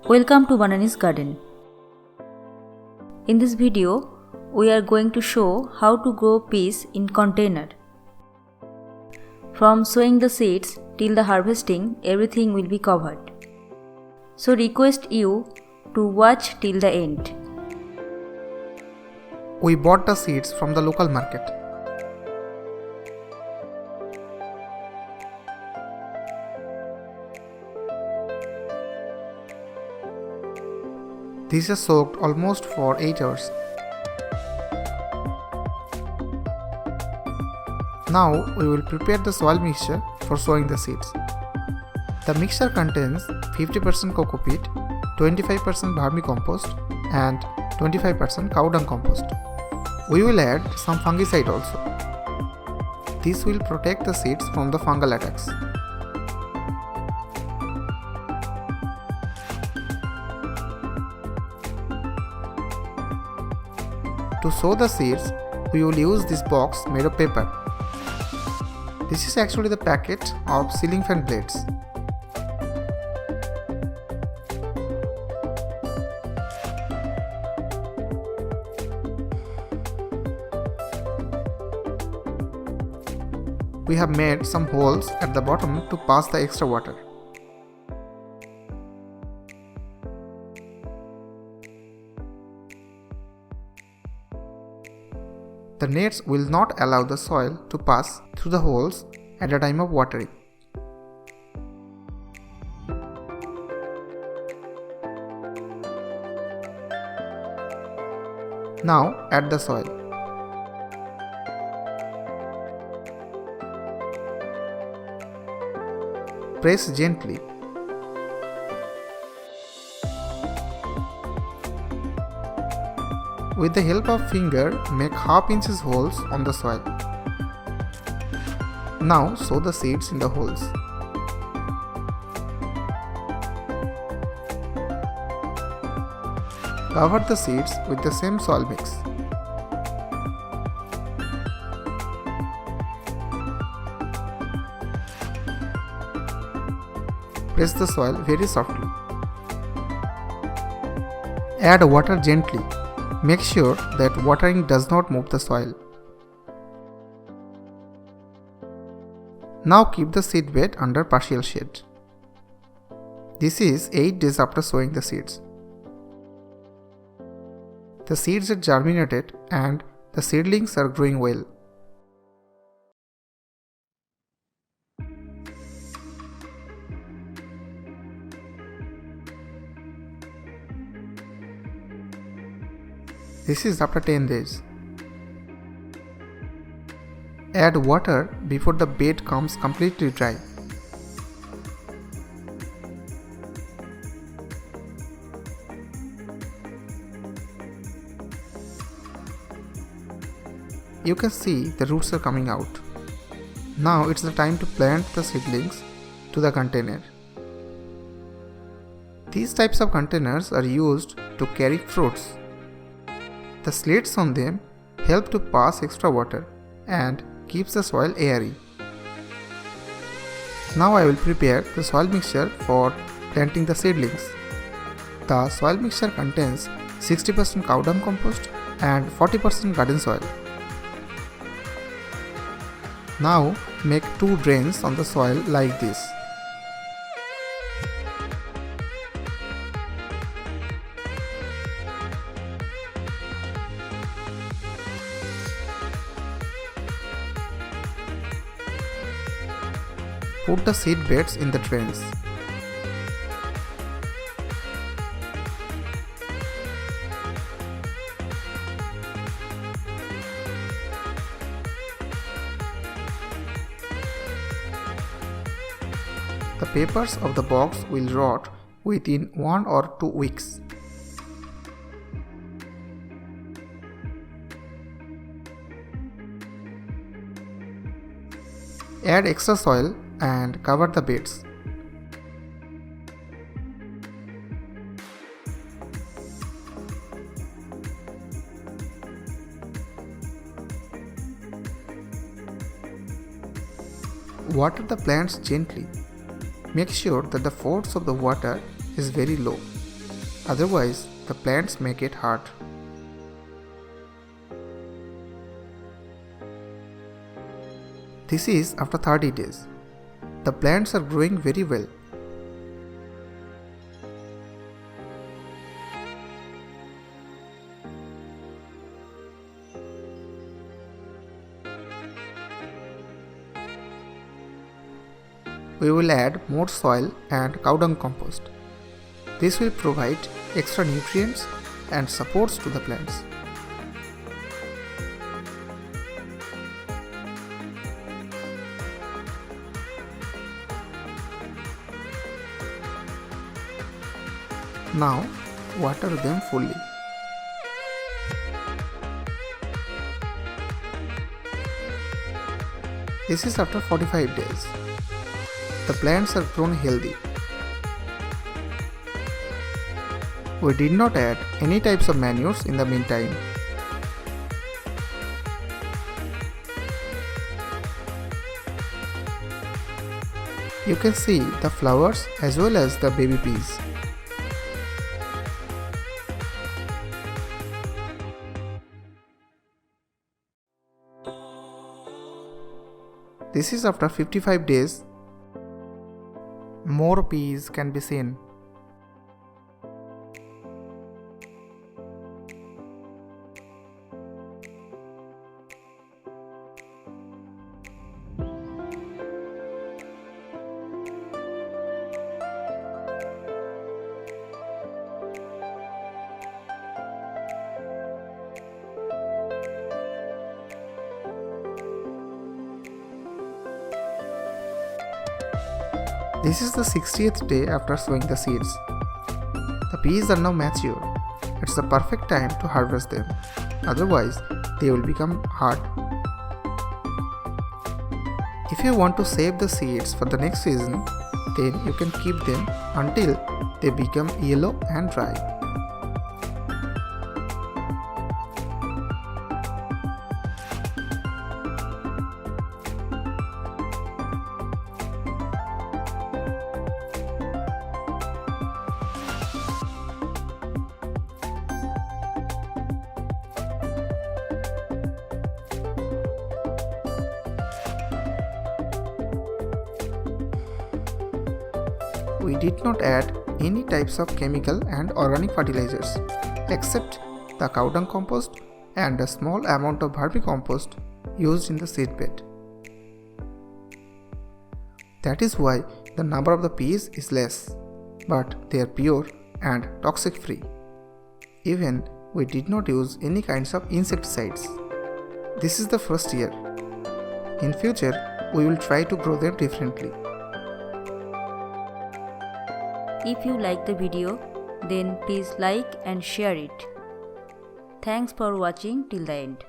Welcome to Banani's garden. In this video, we are going to show how to grow peas in container. From sowing the seeds till the harvesting, everything will be covered. So request you to watch till the end. We bought the seeds from the local market. These are soaked almost for 8 hours. Now we will prepare the soil mixture for sowing the seeds. The mixture contains 50% coco peat, 25% vermicompost and 25% cow dung compost. We will add some fungicide also. This will protect the seeds from the fungal attacks. To sow the seeds, we will use this box made of paper. This is actually the packet of ceiling fan blades. We have made some holes at the bottom to pass the extra water. The nets will not allow the soil to pass through the holes at the time of watering. Now add the soil. Press gently. With the help of finger, make half inches holes on the soil. Now sow the seeds in the holes. Cover the seeds with the same soil mix. Press the soil very softly. Add water gently. Make sure that watering does not move the soil. Now keep the seed bed under partial shade. This is 8 days after sowing the seeds. The seeds are germinated and the seedlings are growing well. This is after 10 days. Add water before the bed comes completely dry. You can see the roots are coming out. Now it's the time to plant the seedlings to the container. These types of containers are used to carry fruits. The slits on them help to pass extra water and keeps the soil airy. Now I will prepare the soil mixture for planting the seedlings. The soil mixture contains 60% cow dung compost and 40% garden soil. Now make 2 drains on the soil like this. Put the seed beds in the drains. The papers of the box will rot within 1 or 2 weeks. Add extra soil and cover the beds. Water the plants gently. Make sure that the force of the water is very low. Otherwise, the plants may get hurt. This is after 30 days. The plants are growing very well. We will add more soil and cow dung compost. This will provide extra nutrients and supports to the plants. Now, water them fully. This is after 45 days. The plants are grown healthy. We did not add any types of manures in the meantime. You can see the flowers as well as the baby peas. This is after 55 days. More peas can be seen. This is the 60th day after sowing the seeds. The peas are now mature. It's the perfect time to harvest them. Otherwise, they will become hard. If you want to save the seeds for the next season, then you can keep them until they become yellow and dry. We did not add any types of chemical and organic fertilizers except the cow dung compost and a small amount of vermicompost used in the seed bed. That is why the number of the peas is less, but they are pure and toxic free. Even we did not use any kinds of insecticides. This is the first year. In future, we will try to grow them differently. If you like the video, then please like and share it. Thanks for watching till the end.